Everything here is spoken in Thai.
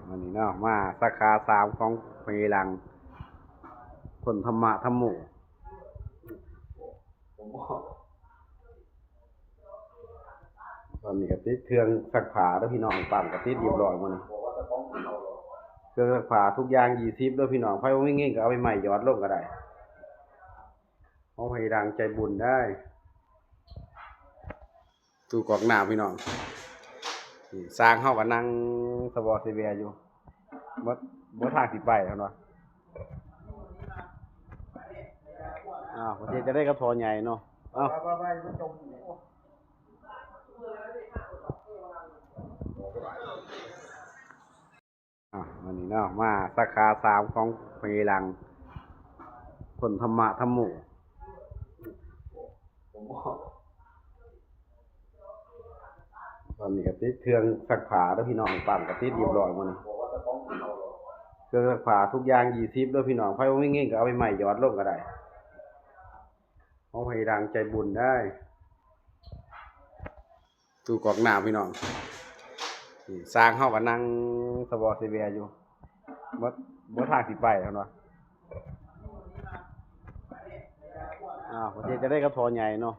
วันนี้เนาะมาสาขาสามของพญลังคนธรรมะธรรมโมตอนนี้ก็ติดเครื่องซักผ้าแล้วพี่น้องปั่นก็ติดเรียบร้อยหมดนี่เครื่องซักผ้าทุกอย่าง20แล้วพี่น้องไผบ่มีเงินก็เอาไปใหม่ยอดลงก็ได้ของพญลังใจบุญได้ตู้กรอกน้ำพี่น้องนี่สร้างเฮาก็นั่งสวอเซเวียอยู่บ่ทางสิไปเพิ่นว่าประเทศจะได้กระทอใหญ่เนาะวันนี้เนาะมาสาขาสามของพญลังคนธรรมะธรรมโมตอนนี้ก็ติดเครื่องซักผ้าแล้วพี่น้องปั่นก็ติดเรียบร้อยหมดนี่เครื่องซักผ้าทุกอย่าง20แล้วพี่น้องไผบ่มีเงินก็เอาไปใหม่ยอดลงก็ได้ของพญลังใจบุญได้ตู้กรอกน้ำพี่น้องนี่สร้างเฮาก็นั่งสวอเซเวียอยู่บ่ทางสิไปเพิ่นว่าประเทศจะได้กระทอใหญ่เนาะ